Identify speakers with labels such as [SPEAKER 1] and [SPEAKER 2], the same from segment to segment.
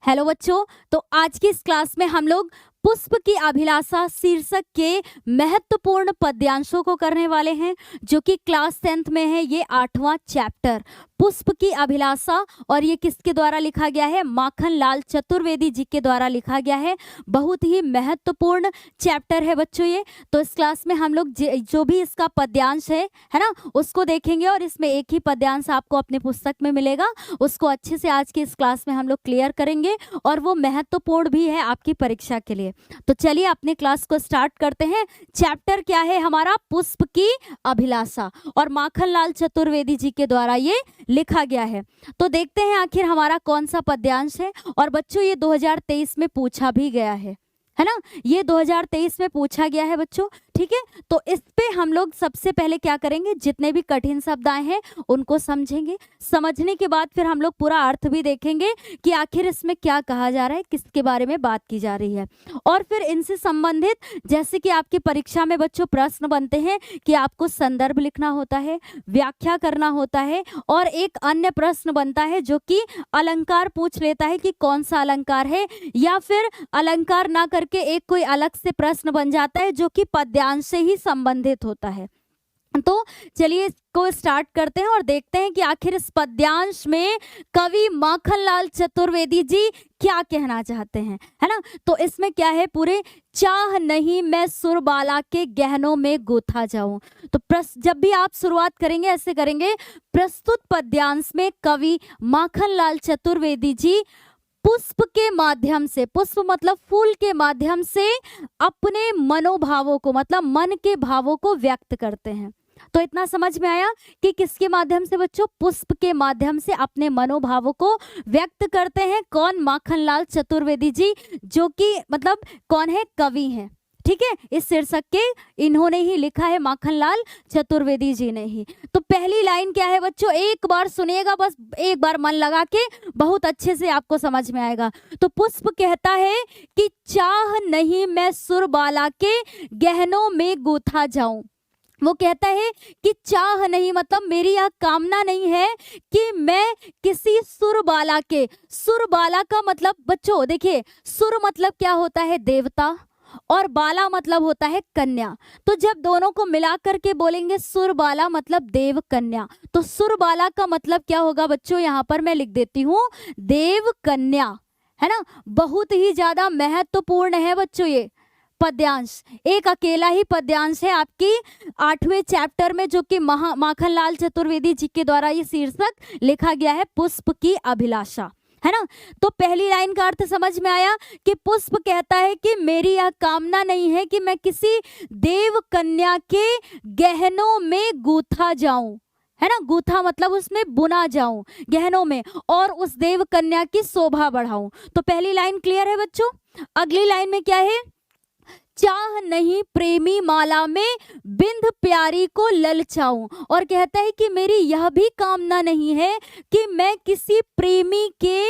[SPEAKER 1] Hello बच्चों, तो आज की इस क्लास में हम लोग पुष्प की अभिलाषा शीर्षक के महत्वपूर्ण पद्यांशों को करने वाले हैं, जो कि क्लास 10th में है। ये 8वां चैप्टर पुष्प की अभिलाषा, और ये किसके द्वारा लिखा गया है? माखनलाल चतुर्वेदी जी के द्वारा लिखा गया है। बहुत ही महत्वपूर्ण चैप्टर है बच्चों ये। तो इस क्लास में हम लोग जो भी इसका पद्यांश है ना, उसको देखेंगे, और इसमें एक ही पद्यांश आपको अपनी पुस्तक में मिलेगा। उसको अच्छे से आज की इस क्लास में हम लोग क्लियर करेंगे, और वो महत्वपूर्ण भी है आपकी परीक्षा के लिए। तो चलिए अपने क्लास को स्टार्ट करते हैं। चैप्टर क्या है हमारा? पुष्प की अभिलाषा, और माखनलाल चतुर्वेदी जी के द्वारा ये लिखा गया है। तो देखते हैं आखिर हमारा कौन सा पद्यांश है। और बच्चों ये 2023 में पूछा भी गया है ना, ये 2023 में पूछा गया है बच्चों। ठीक है, तो इस पे हम लोग सबसे पहले क्या करेंगे, जितने भी कठिन शब्द आए हैं उनको समझेंगे। समझने के बाद फिर हम लोग पूरा अर्थ भी देखेंगे कि आखिर इसमें क्या कहा जा रहा है, किसके बारे में बात की जा रही है। और फिर इनसे संबंधित, जैसे कि आपकी परीक्षा में बच्चों प्रश्न बनते हैं कि आपको संदर्भ लिखना होता है, व्याख्या करना होता है, और एक अन्य प्रश्न बनता है जो कि अलंकार पूछ लेता है कि कौन सा अलंकार है, या फिर अलंकार ना करके एक कोई अलग से प्रश्न बन जाता है जो कि पद्यांश से ही संबंधित होता है। तो चलिए इसको स्टार्ट करते हैं और देखते हैं कि आखिर इस पद्यांश में कवि माखनलाल चतुर्वेदी जी क्या कहना चाहते हैं, है ना। तो इसमें क्या है, पूरे चाह नहीं मैं सुरबाला के गहनों में गूथा जाऊं। तो जब भी आप शुरुआत करेंगे ऐसे करेंगे, प्रस्तुत पद्यांश में कवि माखनलाल चतुर्वेदी जी पुष्प के माध्यम से, पुष्प मतलब फूल के माध्यम से, अपने मनोभावों को, मतलब मन के भावों को व्यक्त करते हैं। तो इतना समझ में आया कि किसके माध्यम से बच्चों? पुष्प के माध्यम से अपने मनोभावों को व्यक्त करते हैं। कौन? माखनलाल चतुर्वेदी जी, जो कि मतलब कौन है? कवि हैं। ठीक है, इस शीर्षक के इन्होंने ही लिखा है, माखनलाल चतुर्वेदी जी ने ही। तो पहली लाइन क्या है बच्चों? एक बार सुनिएगा, बस एक बार मन लगा के, बहुत अच्छे से आपको समझ में आएगा। तो पुष्प कहता है कि चाह नहीं मैं सुरबाला के गहनों में गूथा जाऊं। वो कहता है कि चाह नहीं, मतलब मेरी यह कामना नहीं है कि मैं किसी सुरबाला के, सुरबाला का मतलब बच्चों देखिए, सुर मतलब क्या होता है? देवता, और बाला मतलब होता है कन्या। तो जब दोनों को मिला करके बोलेंगे सुरबाला मतलब देव कन्या, तो सुरबाला का मतलब क्या होगा बच्चों? यहाँ पर मैं लिख देती हूँ, देव कन्या, है ना। बहुत ही ज्यादा महत्वपूर्ण है बच्चों ये पद्यांश। एक अकेला ही पद्यांश है आपकी 8वें चैप्टर में, जो कि माखनलाल चतुर्वेदी जी के द्वारा ये शीर्षक लिखा गया है, पुष्प की अभिलाषा, है ना। तो पहली लाइन का अर्थ समझ में आया कि पुष्प कहता है कि मेरी यह कामना नहीं है कि मैं किसी देव कन्या के गहनों में गूथा जाऊं, है ना। गूथा मतलब उसमें बुना जाऊं, गहनों में, और उस देव कन्या की शोभा बढ़ाऊं। तो पहली लाइन क्लियर है बच्चों। अगली लाइन में क्या है? चाह नहीं प्रेमी माला में बिंद प्यारी को ललचाऊं, और कहता है कि मेरी यह भी कामना नहीं है कि मैं किसी प्रेमी के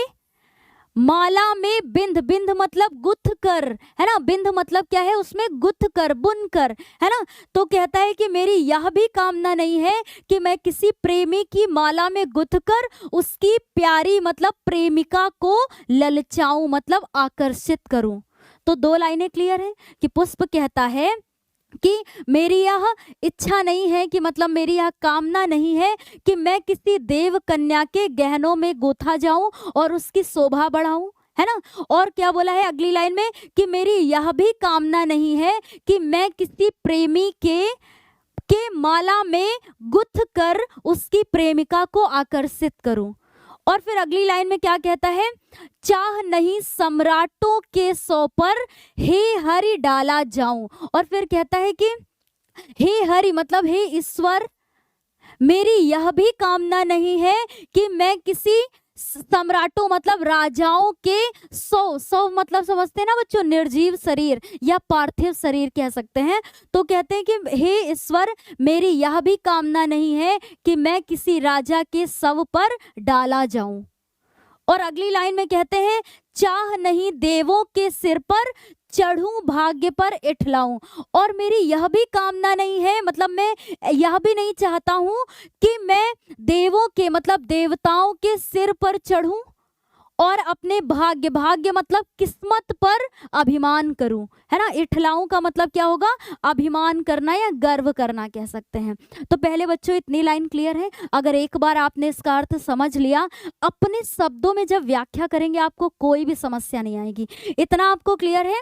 [SPEAKER 1] माला में बिंद, बिंद मतलब गुथ कर, है ना। बिंद मतलब क्या है? उसमें गुथ कर, बुन कर, है ना। तो कहता है कि मेरी यह भी कामना नहीं है कि मैं किसी प्रेमी की माला में गुथ कर उसकी प्यारी मतलब प्रेमिका को ललचाऊं, मतलब आकर्षित करूं। तो दो लाइनें क्लियर है कि पुष्प कहता है कि मेरी यह इच्छा नहीं है, कि मतलब मेरी यह कामना नहीं है कि मैं किसी देव कन्या के गहनों में गूथा जाऊं और उसकी शोभा बढ़ाऊं, है ना। और क्या बोला है अगली लाइन में? कि मेरी यह भी कामना नहीं है कि मैं किसी प्रेमी के माला में गुथ कर उसकी प्रेमिका को आकर्षित करूं। और फिर अगली लाइन में क्या कहता है? चाह नहीं सम्राटों के सौ पर हे हरि डाला जाऊं। और फिर कहता है कि हे हरि मतलब हे ईश्वर, मेरी यह भी कामना नहीं है कि मैं किसी सम्राटों मतलब राजाओं के सौ मतलब समझते हैं ना बच्चों, निर्जीव शरीर या पार्थिव शरीर कह सकते हैं। तो कहते हैं कि हे ईश्वर, मेरी यह भी कामना नहीं है कि मैं किसी राजा के शव पर डाला जाऊं। और अगली लाइन में कहते हैं, चाह नहीं देवों के सिर पर चढ़ूं भाग्य पर इठलाऊं। और मेरी यह भी कामना नहीं है, मतलब मैं यह भी नहीं चाहता हूं कि मैं देवों के मतलब देवताओं के सिर पर चढ़ूं और अपने भाग्य, भाग्य मतलब किस्मत पर अभिमान करूं, है ना। इठलाऊं का मतलब क्या होगा, अभिमान करना या गर्व करना कह सकते हैं। तो पहले बच्चों इतनी लाइन क्लियर है। अगर एक बार आपने इसका अर्थ समझ लिया, अपने शब्दों में जब व्याख्या करेंगे आपको कोई भी समस्या नहीं आएगी। इतना आपको क्लियर है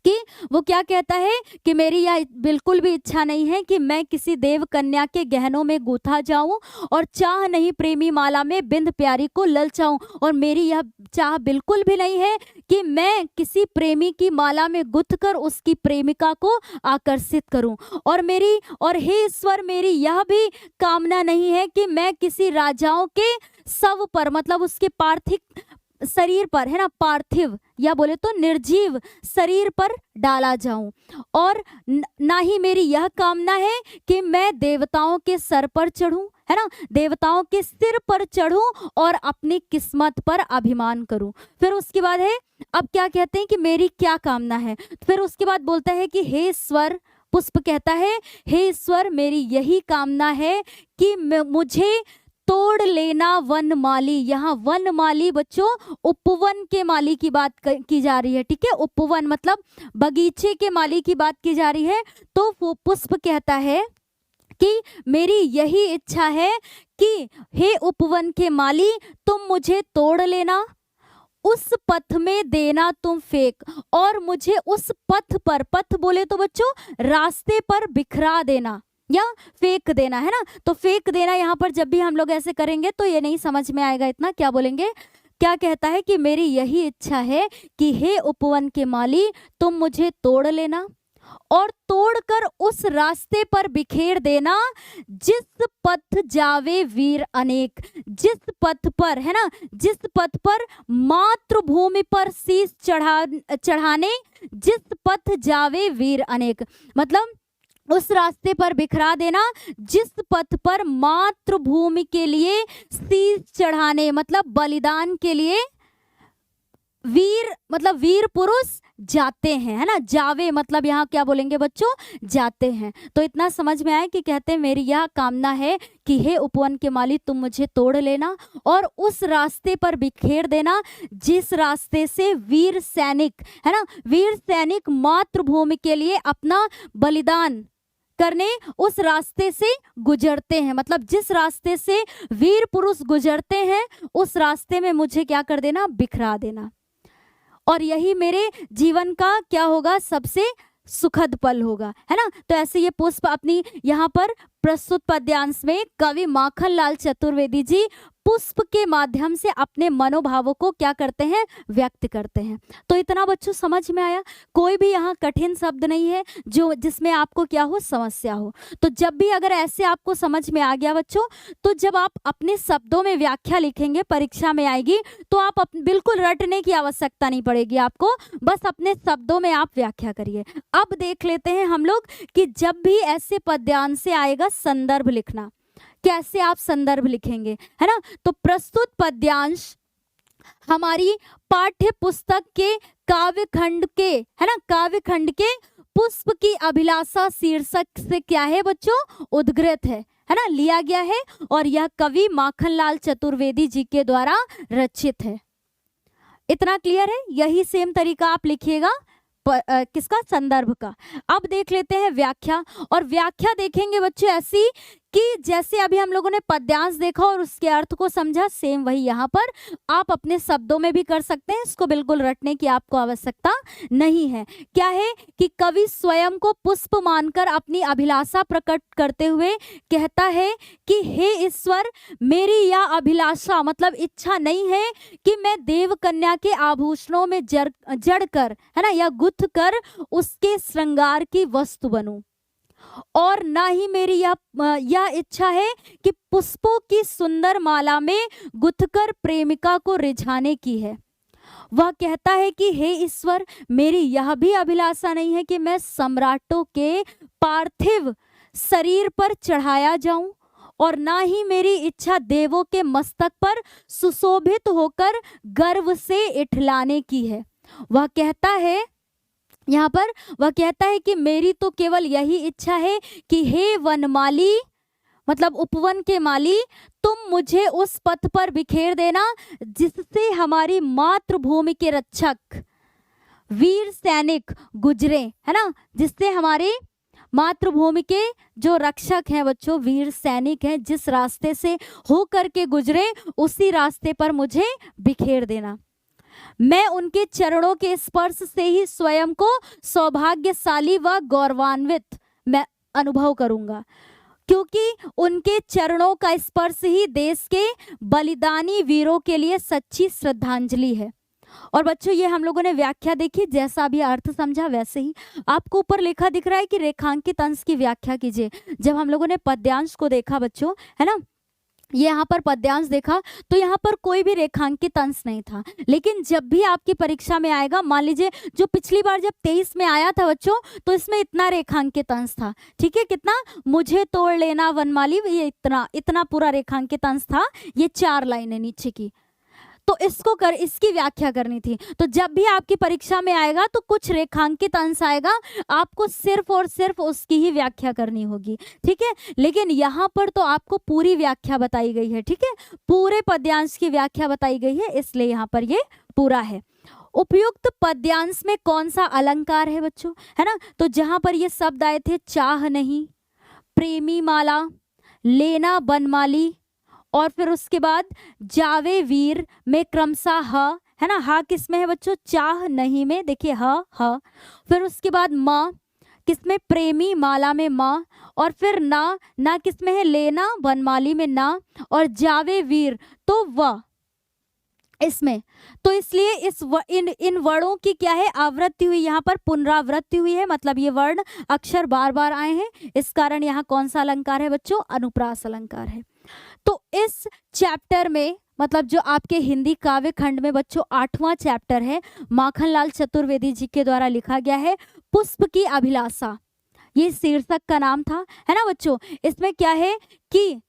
[SPEAKER 1] कि वो क्या कहता है कि मेरी यह बिल्कुल भी इच्छा नहीं है कि मैं किसी देव कन्या के गहनों में गूथा जाऊं, और चाह नहीं प्रेमी माला में बिंद प्यारी को ललचाऊं। और मेरी यह चाह बिल्कुल भी नहीं है कि मैं किसी प्रेमी की माला में गुथ कर उसकी प्रेमिका को आकर्षित करूं। और हे ईश्वर, मेरी यह भी कामना नहीं है कि मैं किसी राजाओं के शव पर, मतलब उसके पार्थिव शरीर पर, है ना, पार्थिव या बोले तो निर्जीव शरीर पर डाला जाऊं। और ना ही मेरी यह कामना है कि मैं देवताओं के सर पर चढ़ूं, है ना, देवताओं के सिर पर चढ़ूं और अपनी किस्मत पर अभिमान करूं। फिर उसके बाद है, अब क्या कहते हैं कि मेरी क्या कामना है। फिर उसके बाद बोलता है कि हे ईश्वर, पुष्प कहता है, हे ईश्वर, मेरी यही कामना है कि मुझे तोड़ लेना वनमाली। यहाँ वनमाली बच्चों उपवन के माली की बात की जा रही है, ठीक है। उपवन मतलब बगीचे के माली की बात की जा रही है। तो वो पुष्प कहता है कि मेरी यही इच्छा है कि हे उपवन के माली, तुम मुझे तोड़ लेना, उस पथ में देना तुम फेंक, और मुझे उस पथ पर, पथ बोले तो बच्चों रास्ते पर बिखरा देना या फेंक देना, है ना। तो फेंक देना यहाँ पर जब भी हम लोग ऐसे करेंगे तो ये नहीं समझ में आएगा इतना। क्या बोलेंगे, क्या कहता है कि मेरी यही इच्छा है कि हे उपवन के माली, तुम मुझे तोड़ लेना और तोड़कर उस रास्ते पर बिखेर देना जिस पथ जावे वीर अनेक। जिस पथ पर, है ना, जिस पथ पर मातृभूमि पर शीश चढ़ाने, जिस पथ जावे वीर अनेक, मतलब उस रास्ते पर बिखरा देना जिस पथ पर मातृभूमि के लिए शीश चढ़ाने, मतलब बलिदान के लिए वीर, मतलब वीर पुरुष जाते हैं, है ना। जावे मतलब यहाँ क्या बोलेंगे बच्चों, जाते हैं। तो इतना समझ में आया कि कहते हैं मेरी यह कामना है कि हे उपवन के माली, तुम मुझे तोड़ लेना और उस रास्ते पर बिखेर देना जिस रास्ते से वीर सैनिक, है ना, वीर सैनिक मातृभूमि के लिए अपना बलिदान करने उस रास्ते से गुजरते हैं। मतलब जिस रास्ते से वीर पुरुष गुजरते हैं उस रास्ते में मुझे क्या कर देना, बिखरा देना। और यही मेरे जीवन का क्या होगा, सबसे सुखद पल होगा, है ना। तो ऐसे ये पुष्प अपनी यहाँ पर प्रस्तुत पद्यांश में कवि माखनलाल चतुर्वेदी जी पुष्प के माध्यम से अपने मनोभावों को क्या करते हैं, व्यक्त करते हैं। तो इतना बच्चों समझ में आया। कोई भी यहाँ कठिन शब्द नहीं है जो जिसमें आपको क्या हो, समस्या हो। तो जब भी अगर ऐसे आपको समझ में आ गया बच्चों, तो जब आप अपने शब्दों में व्याख्या लिखेंगे, परीक्षा में आएगी, तो आप बिल्कुल रटने की आवश्यकता नहीं पड़ेगी आपको, बस अपने शब्दों में आप व्याख्या करिए। अब देख लेते हैं हम लोग कि जब भी ऐसे पद्यांश से आएगा संदर्भ लिखना, कैसे आप संदर्भ लिखेंगे, है ना। तो प्रस्तुत पद्यांश हमारी पाठ्य पुस्तक के काव्य खंड के, है ना, काव्य खंड के पुष्प की अभिलाषा शीर्षक से क्या है बच्चों, उद्गृत है ना, लिया गया है। और यह कवि माखनलाल चतुर्वेदी जी के द्वारा रचित है। इतना क्लियर है। यही सेम तरीका आप लिखिएगा किसका, संदर्भ का। अब देख लेते हैं व्याख्या। और व्याख्या देखेंगे बच्चों ऐसी कि जैसे अभी हम लोगों ने पद्यांश देखा और उसके अर्थ को समझा, सेम वही यहाँ पर आप अपने शब्दों में भी कर सकते हैं। इसको बिल्कुल रटने की आपको आवश्यकता नहीं है। क्या है कि कवि स्वयं को पुष्प मानकर अपनी अभिलाषा प्रकट करते हुए कहता है कि हे ईश्वर, मेरी यह अभिलाषा मतलब इच्छा नहीं है कि मैं देव कन्या के आभूषणों में जड़ कर, है ना, या गुथ कर उसके श्रृंगार की वस्तु बनूं, और ना ही मेरी यह इच्छा है कि पुष्पों की सुंदर माला में गुथकर प्रेमिका को रिझाने की है। वह कहता है कि हे ईश्वर, मेरी यह भी अभिलाषा नहीं है कि मैं सम्राटों के पार्थिव शरीर पर चढ़ाया जाऊं, और ना ही मेरी इच्छा देवों के मस्तक पर सुशोभित होकर गर्व से इठलाने की है। वह कहता है, यहाँ पर वह कहता है कि मेरी तो केवल यही इच्छा है कि हे वनमाली, मतलब उपवन के माली, तुम मुझे उस पथ पर बिखेर देना जिससे हमारी मातृभूमि के रक्षक वीर सैनिक गुजरे, है ना, जिससे हमारे मातृभूमि के जो रक्षक हैं बच्चों, वीर सैनिक हैं, जिस रास्ते से होकर के गुजरे उसी रास्ते पर मुझे बिखेर देना। मैं उनके चरणों के स्पर्श से ही स्वयं को सौभाग्यशाली व गौरवान्वित मैं अनुभव करूंगा, क्योंकि उनके चरणों का स्पर्श ही देश के बलिदानी वीरों के लिए सच्ची श्रद्धांजलि है। और बच्चों ये हम लोगों ने व्याख्या देखी, जैसा भी अर्थ समझा वैसे ही आपको ऊपर लिखा दिख रहा है कि रेखांकित अंश की व्याख्या कीजिए। जब हम लोगों ने पद्यांश को देखा बच्चों, है ना, ये यहाँ पर पद्यांश देखा तो यहाँ पर कोई भी रेखांकित अंश नहीं था, लेकिन जब भी आपकी परीक्षा में आएगा, मान लीजिए जो पिछली बार जब 23 में आया था बच्चों, तो इसमें इतना रेखांकित अंश था, ठीक है, कितना, मुझे तोड़ लेना वनमाली, ये इतना पूरा रेखांकित अंश था, ये 4 लाइनें नीचे की, तो इसकी व्याख्या करनी थी। तो जब भी आपकी परीक्षा में आएगा तो कुछ रेखांकित अंश आएगा, आपको सिर्फ और सिर्फ उसकी ही व्याख्या करनी होगी, ठीक है। लेकिन यहाँ पर तो आपको पूरी व्याख्या बताई गई है, ठीक है, पूरे पद्यांश की व्याख्या बताई गई है, इसलिए यहाँ पर ये पूरा है। उपयुक्त पद्यांश में कौन सा अलंकार है बच्चों, है ना, तो जहां पर ये शब्द आए थे चाह नहीं, प्रेमी माला, लेना बनमाली, और फिर उसके बाद जावे वीर में क्रमशः ह, है ना, हा किस में है बच्चों, चाह नहीं में, देखिए ह, फिर उसके बाद माँ किसमें, प्रेमी माला में माँ, और फिर ना किस में है, लेना बनमाली में ना, और जावे वीर तो व इसमें, तो इसलिए इन वर्णों की क्या है, आवृत्ति हुई, यहाँ पर पुनरावृत्ति हुई है, मतलब ये वर्ण अक्षर बार बार आए हैं, इस कारण यहाँ कौन सा अलंकार है बच्चों, अनुप्रास अलंकार है। तो इस चैप्टर में, मतलब जो आपके हिंदी काव्य खंड में बच्चों 8वां चैप्टर है, माखनलाल चतुर्वेदी जी के द्वारा लिखा गया है, पुष्प की अभिलाषा, ये शीर्षक का नाम था, है ना बच्चों। इसमें क्या है कि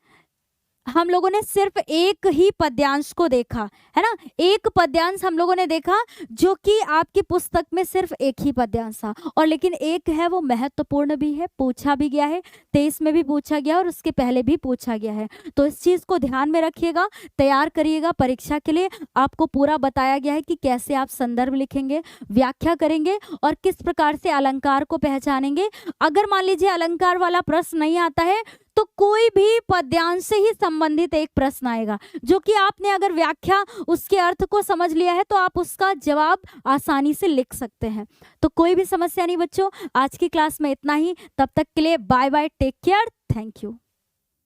[SPEAKER 1] हम लोगों ने सिर्फ एक ही पद्यांश को देखा, है ना, एक पद्यांश हम लोगों ने देखा जो कि आपकी पुस्तक में सिर्फ एक ही पद्यांश था, और लेकिन एक है वो महत्वपूर्ण भी है, पूछा भी गया है, 23 में भी पूछा गया और उसके पहले भी पूछा गया है। तो इस चीज को ध्यान में रखिएगा, तैयार करिएगा परीक्षा के लिए। आपको पूरा बताया गया है कि कैसे आप संदर्भ लिखेंगे, व्याख्या करेंगे और किस प्रकार से अलंकार को पहचानेंगे। अगर मान लीजिए अलंकार वाला प्रश्न नहीं आता है तो कोई भी पद्यांश से ही संबंधित एक प्रश्न आएगा, जो कि आपने अगर व्याख्या उसके अर्थ को समझ लिया है तो आप उसका जवाब आसानी से लिख सकते हैं। तो कोई भी समस्या नहीं बच्चों। आज की क्लास में इतना ही, तब तक के लिए bye bye, take care, thank you.